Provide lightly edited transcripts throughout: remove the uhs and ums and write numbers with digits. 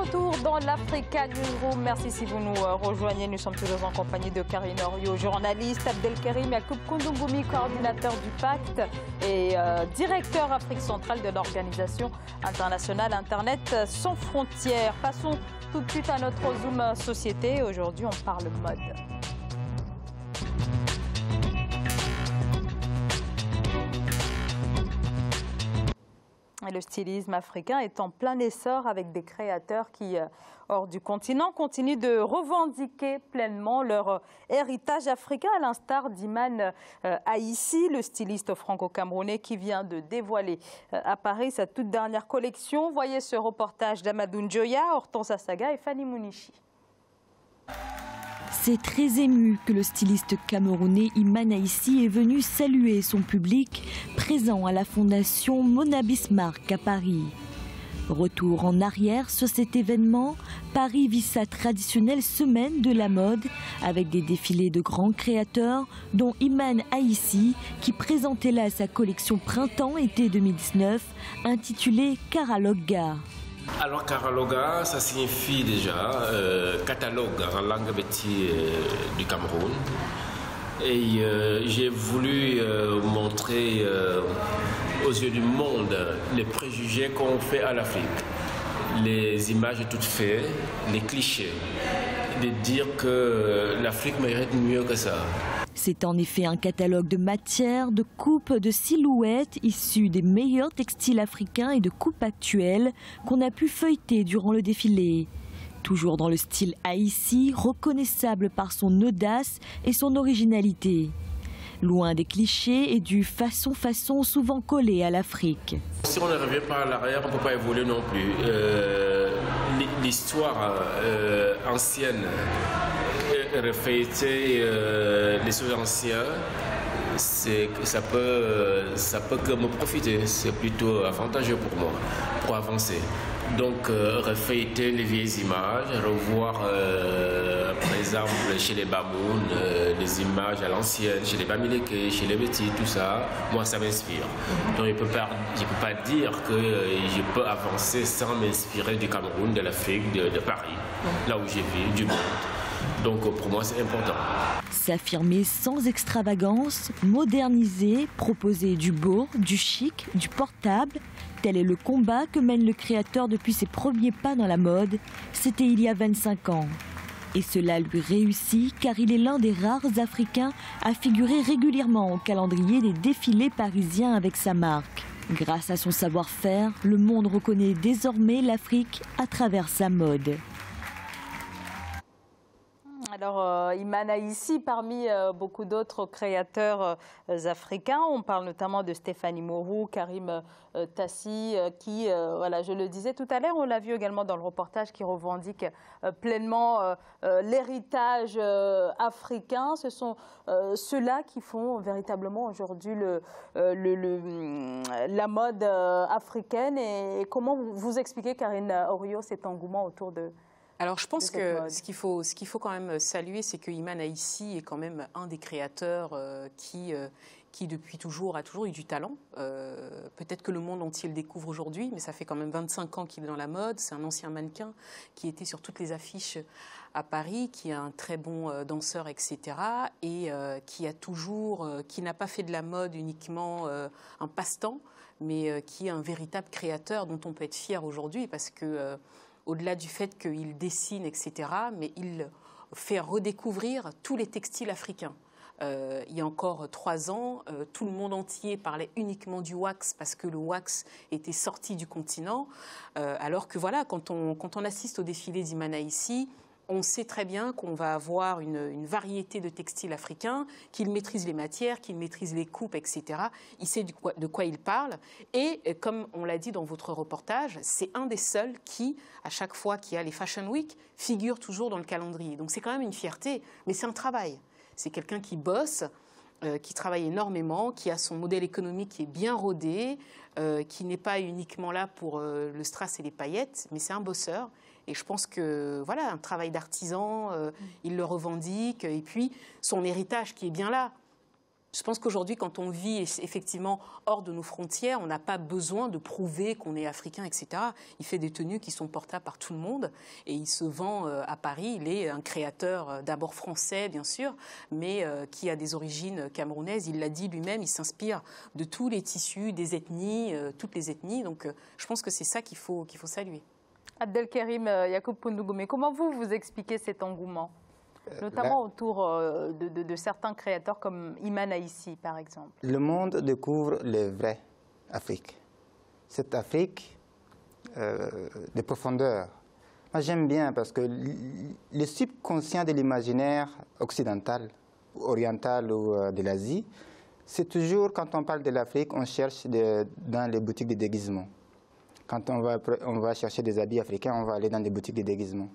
retour dans l'Africa Newsroom. Merci si vous nous rejoignez. Nous sommes toujours en compagnie de Karine Orio, journaliste, Abdelkerim Yacoub Koundougoumi, coordinateur du Pacte et directeur Afrique centrale de l'organisation internationale Internet sans frontières. Passons tout de suite à notre Zoom Société. Aujourd'hui, on parle mode. Et le stylisme africain est en plein essor avec des créateurs qui, hors du continent, continuent de revendiquer pleinement leur héritage africain, à l'instar d'Iman Aïssi, le styliste franco-camerounais qui vient de dévoiler à Paris sa toute dernière collection. Voyez ce reportage d'Amadou Njoya, Hortense Assaga et Fanny Mounichi. C'est très ému que le styliste camerounais Iman Aïssi est venu saluer son public présent à la fondation Mona Bismarck à Paris. Retour en arrière sur cet événement, Paris vit sa traditionnelle semaine de la mode avec des défilés de grands créateurs dont Iman Aïssi qui présentait là sa collection printemps-été 2019 intitulée Karaloga. Alors Karaloga, ça signifie déjà catalogue en langue béti du Cameroun. Et j'ai voulu montrer aux yeux du monde les préjugés qu'on fait à l'Afrique, les images toutes faites, les clichés, de dire que l'Afrique mérite mieux que ça. C'est en effet un catalogue de matières, de coupes, de silhouettes issues des meilleurs textiles africains et de coupes actuelles qu'on a pu feuilleter durant le défilé. Toujours dans le style Aïssi, reconnaissable par son audace et son originalité. Loin des clichés et du façon souvent collé à l'Afrique. Si on ne revient pas à l'arrière, on ne peut pas évoluer non plus. L'histoire ancienne, refléter les choses anciennes, ça peut que me profiter. C'est plutôt avantageux pour moi, pour avancer. Donc, refléter les vieilles images, revoir, par exemple, chez les Bamoun, les images à l'ancienne, chez les Bamileke, chez les Bétis, tout ça, moi, ça m'inspire. Donc, je ne peux pas dire que je peux avancer sans m'inspirer du Cameroun, de l'Afrique, de Paris, là où j'ai vécu, du monde. Donc, pour moi, c'est important. S'affirmer sans extravagance, moderniser, proposer du beau, du chic, du portable. Tel est le combat que mène le créateur depuis ses premiers pas dans la mode. C'était il y a 25 ans. Et cela lui réussit car il est l'un des rares Africains à figurer régulièrement au calendrier des défilés parisiens avec sa marque. Grâce à son savoir-faire, le monde reconnaît désormais l'Afrique à travers sa mode. Alors, Iman Aïssi, parmi beaucoup d'autres créateurs africains, on parle notamment de Stéphanie Mourou, Karim Tassi, qui, voilà, je le disais tout à l'heure, on l'a vu également dans le reportage, qui revendique pleinement l'héritage africain. Ce sont ceux-là qui font véritablement aujourd'hui la mode africaine. Et comment vous expliquez, Karine Orio, cet engouement autour de... Alors je pense que ce qu'il faut quand même saluer, c'est que Iman Aïssi est quand même un des créateurs qui depuis toujours a toujours eu du talent. Peut-être que le monde entier le découvre aujourd'hui, mais ça fait quand même 25 ans qu'il est dans la mode. C'est un ancien mannequin qui était sur toutes les affiches à Paris, qui est un très bon danseur, etc. Et qui n'a pas fait de la mode uniquement un passe-temps, mais qui est un véritable créateur dont on peut être fier aujourd'hui parce que au-delà du fait qu'il dessine, etc., mais il fait redécouvrir tous les textiles africains. Il y a encore 3 ans, tout le monde entier parlait uniquement du wax parce que le wax était sorti du continent. Alors que voilà, quand on assiste au défilé d'Iman Aïssi, on sait très bien qu'on va avoir une variété de textiles africains, qu'il maîtrise les matières, qu'il maîtrise les coupes, etc. Il sait de quoi il parle. Et comme on l'a dit dans votre reportage, c'est un des seuls qui, à chaque fois qu'il y a les Fashion Week, figure toujours dans le calendrier. Donc c'est quand même une fierté, mais c'est un travail. C'est quelqu'un qui bosse, qui travaille énormément, qui a son modèle économique qui est bien rodé, qui n'est pas uniquement là pour le strass et les paillettes, mais c'est un bosseur. Et je pense que, voilà, un travail d'artisan, il le revendique. Et puis, son héritage qui est bien là. Je pense qu'aujourd'hui, quand on vit effectivement hors de nos frontières, on n'a pas besoin de prouver qu'on est africain, etc. Il fait des tenues qui sont portables par tout le monde et il se vend à Paris. Il est un créateur d'abord français, bien sûr, mais qui a des origines camerounaises. Il l'a dit lui-même, il s'inspire de tous les tissus, des ethnies, toutes les ethnies. Donc je pense que c'est ça qu'il faut saluer. Abdelkarim Yacoub Poundougoumé, comment vous expliquez cet engouement ? Notamment autour de certains créateurs comme Iman Aïssi, par exemple. Le monde découvre la vraie Afrique. Cette Afrique de profondeur. Moi, j'aime bien parce que le subconscient de l'imaginaire occidental, oriental ou de l'Asie, c'est toujours, quand on parle de l'Afrique, on cherche dans les boutiques de déguisement. Quand on va chercher des habits africains, on va aller dans des boutiques de déguisement.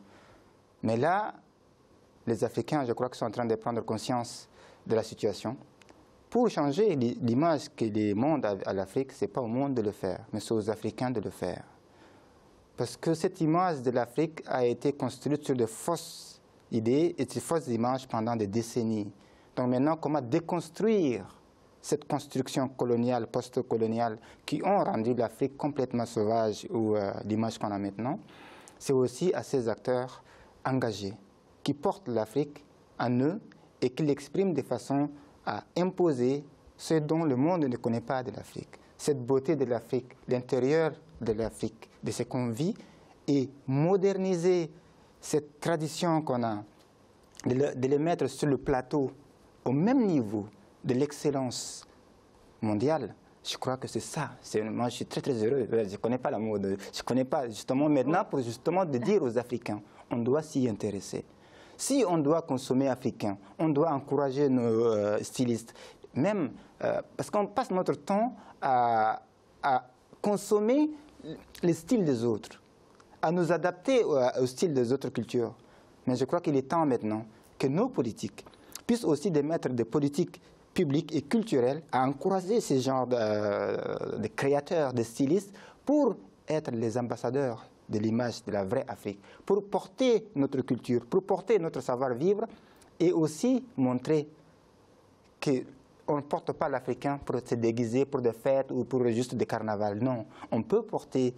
Mais là, les Africains, je crois, sont en train de prendre conscience de la situation. Pour changer l'image que le monde a à l'Afrique, ce n'est pas au monde de le faire, mais c'est aux Africains de le faire. Parce que cette image de l'Afrique a été construite sur de fausses idées et de fausses images pendant des décennies. Donc maintenant, comment déconstruire cette construction coloniale, post-coloniale, qui ont rendu l'Afrique complètement sauvage ou l'image qu'on a maintenant, c'est aussi à ces acteurs engagés qui portent l'Afrique en eux et qui l'expriment de façon à imposer ce dont le monde ne connaît pas de l'Afrique. Cette beauté de l'Afrique, l'intérieur de l'Afrique, de ce qu'on vit, et moderniser cette tradition qu'on a, de les mettre sur le plateau au même niveau de l'excellence mondiale. Je crois que c'est ça. Moi, je suis très, très heureux. Je ne connais pas la mode. Je ne connais pas, justement, maintenant, pour justement de dire aux Africains, on doit s'y intéresser. Si on doit consommer africain, on doit encourager nos stylistes, même parce qu'on passe notre temps à consommer les styles des autres, à nous adapter au style des autres cultures. Mais je crois qu'il est temps maintenant que nos politiques puissent aussi mettre des politiques publiques et culturelles à encourager ces genres de créateurs, de stylistes, pour être les ambassadeurs de l'image de la vraie Afrique, pour porter notre culture, pour porter notre savoir-vivre et aussi montrer qu'on ne porte pas l'Africain pour se déguiser pour des fêtes ou pour juste des carnavals. Non, on peut porter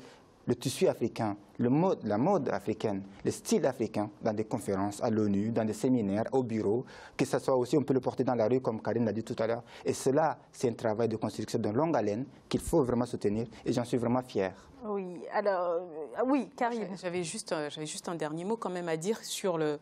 le tissu africain, la mode africaine, le style africain dans des conférences à l'ONU, dans des séminaires, au bureau, que ce soit aussi, on peut le porter dans la rue comme Karine l'a dit tout à l'heure. Et cela, c'est un travail de construction de longue haleine qu'il faut vraiment soutenir et j'en suis vraiment fier. Oui, alors, oui, Karine. J'avais juste un dernier mot quand même à dire sur le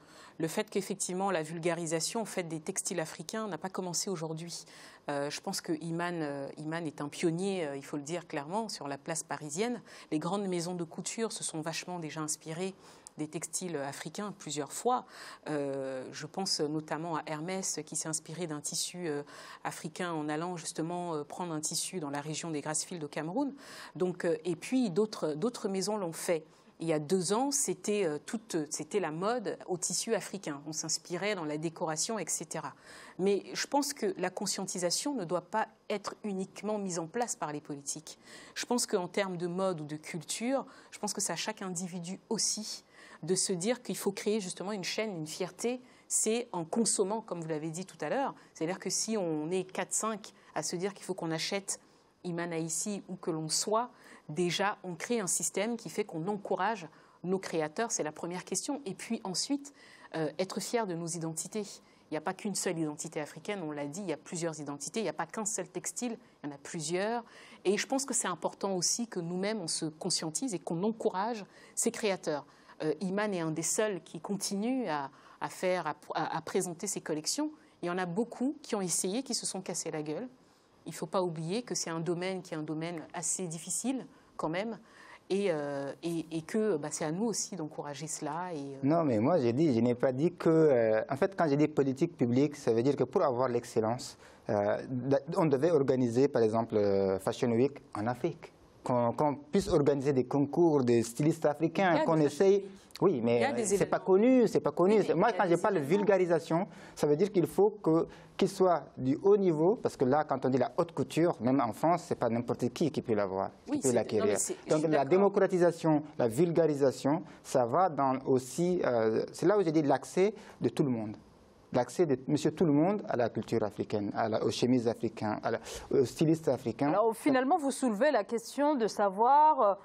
fait qu'effectivement la vulgarisation en fait, des textiles africains n'a pas commencé aujourd'hui. Je pense que Iman est un pionnier, il faut le dire clairement, sur la place parisienne. Les grandes maisons de couture se sont vachement déjà inspirées des textiles africains plusieurs fois. Je pense notamment à Hermès qui s'est inspiré d'un tissu africain en allant justement prendre un tissu dans la région des Grassfields au Cameroun. Donc, et puis d'autres maisons l'ont fait. Il y a 2 ans, c'était la mode au tissu africain. On s'inspirait dans la décoration, etc. Mais je pense que la conscientisation ne doit pas être uniquement mise en place par les politiques. Je pense qu'en termes de mode ou de culture, je pense que c'est à chaque individu aussi de se dire qu'il faut créer justement une chaîne, une fierté. C'est en consommant, comme vous l'avez dit tout à l'heure. C'est-à-dire que si on est 4-5 à se dire qu'il faut qu'on achète Iman Aïssi ou que l'on soit, déjà, on crée un système qui fait qu'on encourage nos créateurs, c'est la première question. Et puis ensuite, être fier de nos identités. Il n'y a pas qu'une seule identité africaine, on l'a dit, il y a plusieurs identités. Il n'y a pas qu'un seul textile, il y en a plusieurs. Et je pense que c'est important aussi que nous-mêmes, on se conscientise et qu'on encourage ces créateurs. Iman est un des seuls qui continue à présenter ses collections. Il y en a beaucoup qui ont essayé, qui se sont cassés la gueule. Il ne faut pas oublier que c'est un domaine qui est un domaine assez difficile quand même et que c'est à nous aussi d'encourager cela. Non, mais moi je n'ai pas dit que... en fait, quand j'ai dit politique publique, ça veut dire que pour avoir l'excellence, on devait organiser par exemple Fashion Week en Afrique. Qu'on puisse organiser des concours de stylistes africains, qu'on essaye... Oui, mais c'est pas connu, c'est pas connu. Moi, quand je parle de vulgarisation, ça veut dire qu'il faut qu'il soit du haut niveau, parce que là, quand on dit la haute couture, même en France, c'est pas n'importe qui peut l'avoir, qui peut l'acquérir. Donc la démocratisation, la vulgarisation, ça va dans aussi... c'est là où j'ai dit l'accès de tout le monde. l'accès de monsieur tout le monde à la culture africaine, aux chemises africaines, aux stylistes africains. Alors finalement, vous soulevez la question de savoir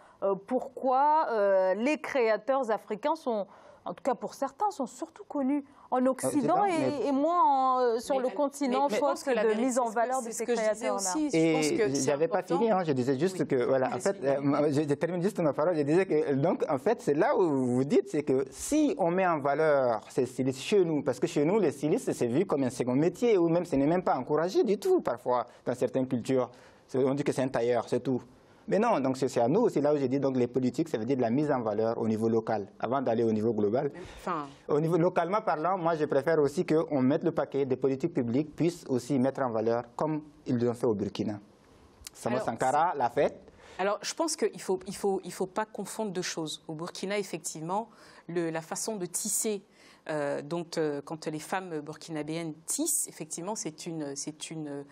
pourquoi les créateurs africains sont, en tout cas pour certains, sont surtout connus en Occident et moins sur le continent, faute de mise en valeur de ces créateurs-là. Et je n'avais pas fini, hein, je disais juste que, voilà, en fait, je termine juste ma parole, je disais que, donc, en fait, c'est là où vous dites, c'est que si on met en valeur ces stylistes chez nous, parce que chez nous, les stylistes, c'est vu comme un second métier, ou même ce n'est même pas encouragé du tout, parfois, dans certaines cultures. On dit que c'est un tailleur, c'est tout. Mais non, donc c'est à nous, c'est là où j'ai dit, donc les politiques, ça veut dire de la mise en valeur au niveau local, avant d'aller au niveau global. Au niveau localement parlant, moi je préfère aussi qu'on mette le paquet des politiques publiques puissent aussi mettre en valeur, comme ils l'ont fait au Burkina. Sama Sankara l'a fait. Alors je pense qu'il ne faut pas confondre deux choses. Au Burkina, effectivement, la façon de tisser, quand les femmes burkinabéennes tissent, effectivement, c'est une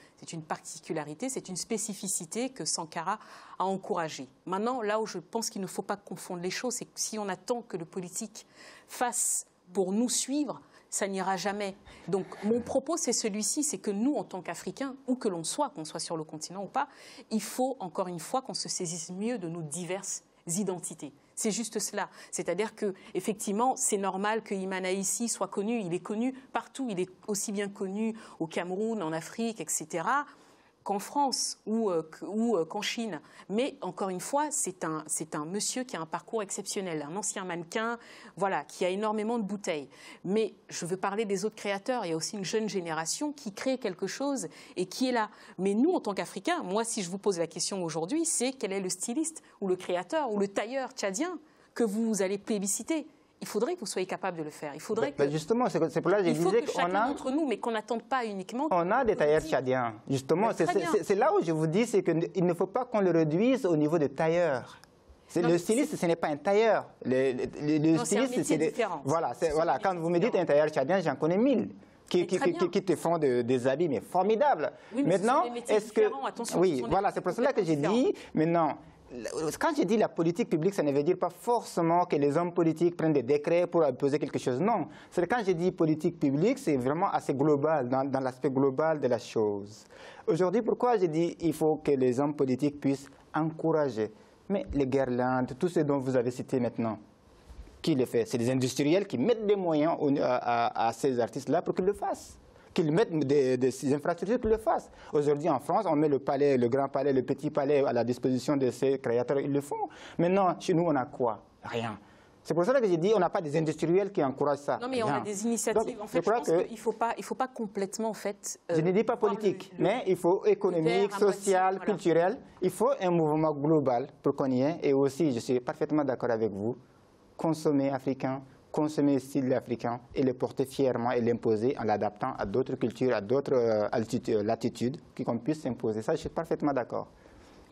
particularité, c'est une spécificité que Sankara a encouragée. Maintenant, là où je pense qu'il ne faut pas confondre les choses, c'est que si on attend que le politique fasse pour nous suivre, ça n'ira jamais. Donc mon propos, c'est celui-ci, c'est que nous, en tant qu'Africains, où que l'on soit, qu'on soit sur le continent ou pas, il faut, encore une fois, qu'on se saisisse mieux de nos diverses identités. C'est juste cela. C'est-à-dire que, effectivement, c'est normal que Imane Aissi soit connu. Il est connu partout. Il est aussi bien connu au Cameroun, en Afrique, etc., qu'en France ou qu'en Chine. Mais, encore une fois, c'est un monsieur qui a un parcours exceptionnel, un ancien mannequin, voilà, qui a énormément de bouteilles. Mais je veux parler des autres créateurs. Il y a aussi une jeune génération qui crée quelque chose et qui est là. Mais nous, en tant qu'Africains, moi, si je vous pose la question aujourd'hui, c'est quel est le styliste ou le créateur ou le tailleur tchadien que vous allez plébisciter? Il faudrait que vous soyez capable de le faire. Il faudrait que... Justement, c'est pour là que je disais qu'on a... chacun d'entre nous, mais qu'on n'attende pas uniquement... On a des tailleurs tchadiens. Justement, c'est là où je vous dis, c'est qu'il ne faut pas qu'on le réduise au niveau de tailleur. Le styliste, ce n'est pas un tailleur. Le styliste, c'est différent. Voilà, quand vous me dites un tailleur tchadien, j'en connais 1000. Qui te font des habits mais formidables. Oui, mais maintenant, est-ce que... Attention, oui, voilà, c'est pour cela que j'ai dit, maintenant... Quand je dis la politique publique, ça ne veut dire pas forcément que les hommes politiques prennent des décrets pour imposer quelque chose. Non. C'est quand je dis politique publique, c'est vraiment assez global, dans l'aspect global de la chose. Aujourd'hui, pourquoi je dis qu'il faut que les hommes politiques puissent encourager? Mais les guirlandes, tout ce dont vous avez cité maintenant, qui le fait? C'est des industriels qui mettent des moyens à ces artistes-là pour qu'ils le fassent. Qu'ils mettent des infrastructures qu'ils le fassent. Aujourd'hui, en France, on met le palais, le grand palais, le petit palais à la disposition de ces créateurs, ils le font. Maintenant, chez nous, on a quoi? Rien. C'est pour ça que j'ai dit, on n'a pas des industriels qui encouragent ça. Non, mais on a des initiatives. Donc, en fait, je pense qu'il ne faut pas complètement, en fait... je ne dis pas politique, mais il faut économique, social, culturel. Il faut un mouvement global pour qu'on y ait. Et aussi, je suis parfaitement d'accord avec vous, consommer africain, consommer le style africain et le porter fièrement et l'imposer en l'adaptant à d'autres cultures, à d'autres latitudes, qu'on puisse s'imposer. Ça, je suis parfaitement d'accord.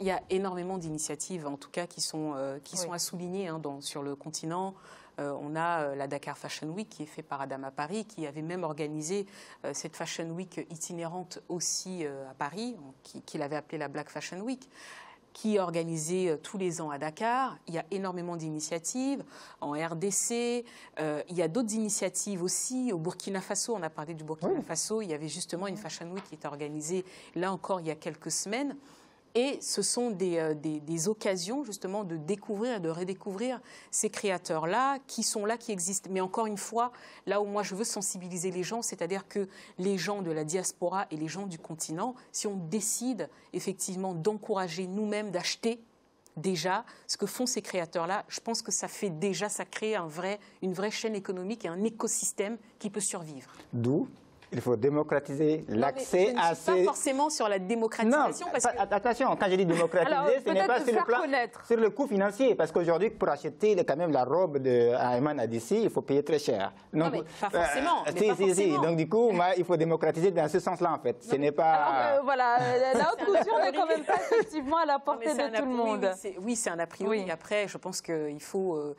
Il y a énormément d'initiatives, en tout cas, qui sont à souligner sur le continent. On a la Dakar Fashion Week qui est faite par Adama Paris, qui avait même organisé cette Fashion Week itinérante aussi à Paris, qu'il avait appelée la Black Fashion Week, qui est organisé tous les ans à Dakar. Il y a énormément d'initiatives en RDC. Il y a d'autres initiatives aussi. Au Burkina Faso, on a parlé du Burkina Faso, il y avait justement une Fashion Week qui était organisée, là encore, il y a quelques semaines. Et ce sont des occasions justement de découvrir et de redécouvrir ces créateurs-là, qui sont là, qui existent. Mais encore une fois, là où moi je veux sensibiliser les gens, c'est-à-dire que les gens de la diaspora et les gens du continent, si on décide effectivement d'encourager nous-mêmes, d'acheter déjà ce que font ces créateurs-là, je pense que ça crée une vraie chaîne économique et un écosystème qui peut survivre. D'où il faut démocratiser l'accès à ces... Je ne suis pas forcément sur la démocratisation. Non, parce que... attention, quand je dis démocratiser, ce n'est pas sur le coût financier. Parce qu'aujourd'hui, pour acheter quand même la robe d'Imane Aissi, il faut payer très cher. Donc, non, mais pas forcément. Si. Donc, du coup, il faut démocratiser dans ce sens-là, en fait. Ce n'est pas... Alors, voilà, la haute couture n'est quand même pas effectivement à la portée de tout le monde. Oui, c'est un a priori. Oui. Après, je pense qu'il faut...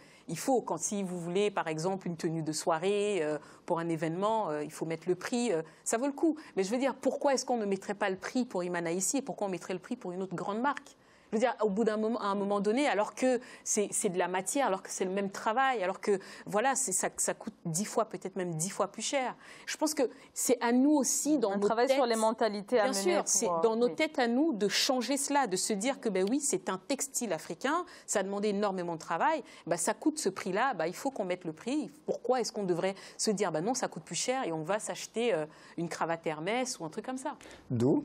si vous voulez, par exemple, une tenue de soirée pour un événement, il faut mettre le prix. Ça vaut le coup. Mais je veux dire, pourquoi est-ce qu'on ne mettrait pas le prix pour Imane Aissi et pourquoi on mettrait le prix pour une autre grande marque? Je veux dire, au bout d'un moment, à un moment donné, alors que c'est de la matière, alors que c'est le même travail, alors que voilà, ça coûte 10 fois, peut-être même 10 fois plus cher. Je pense que c'est à nous aussi, dans nos têtes, sur les mentalités à mener. Bien sûr, c'est dans nos têtes à nous de changer cela, de se dire que ben oui, c'est un textile africain, ça a demandé énormément de travail, ben ça coûte ce prix-là, ben il faut qu'on mette le prix. Pourquoi est-ce qu'on devrait se dire ben non, ça coûte plus cher et on va s'acheter une cravate Hermès ou un truc comme ça? D'où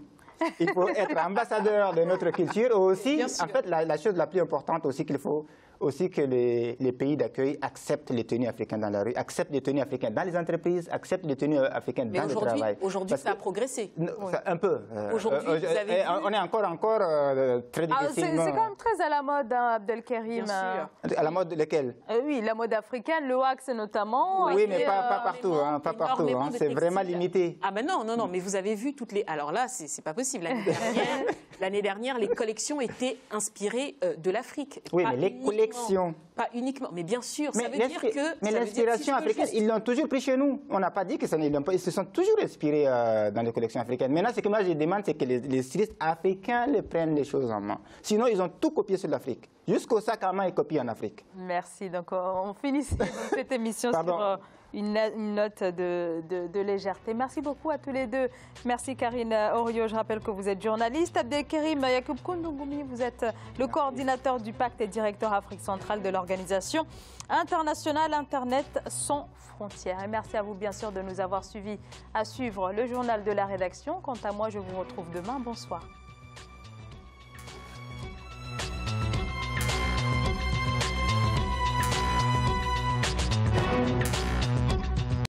il faut être ambassadeur de notre culture. Aussi, en fait, la chose la plus importante aussi qu'il faut aussi que les pays d'accueil acceptent les tenues africaines dans la rue, acceptent les tenues africaines dans les entreprises, acceptent les tenues africaines dans le travail. Aujourd'hui, ça a progressé. Un peu. Aujourd'hui, on est encore très difficilement... C'est quand même très à la mode, hein, Abdelkerim. Bien sûr. À la mode laquelle? Oui, la mode africaine, le wax notamment. Oui, mais pas partout. Pas partout. C'est vraiment limité. Ah ben non, mais vous avez vu toutes les... Alors là, c'est pas possible. L'année dernière, les collections étaient inspirées de l'Afrique. Oui, mais les collections... Pas uniquement, mais bien sûr, ça veut dire que... Mais l'inspiration africaine, ils l'ont toujours pris chez nous. On n'a pas dit que ça n'ont pas... Ils se sont toujours inspirés dans les collections africaines. Maintenant, ce que moi je demande, c'est que les stylistes africains prennent les choses en main. Sinon, ils ont tout copié sur l'Afrique. Jusqu'au sac à main est copié en Afrique. Merci. Donc, on finit cette émission sur une note de légèreté. Merci beaucoup à tous les deux. Merci Karine Orio. Je rappelle que vous êtes journaliste. Abdelkerim Yacoub Koundoungoumi, vous êtes le coordinateur du pacte et directeur Afrique centrale de l'organisation internationale Internet sans frontières. Et merci à vous, bien sûr, de nous avoir suivis à suivre le journal de la rédaction. Quant à moi, je vous retrouve demain. Bonsoir.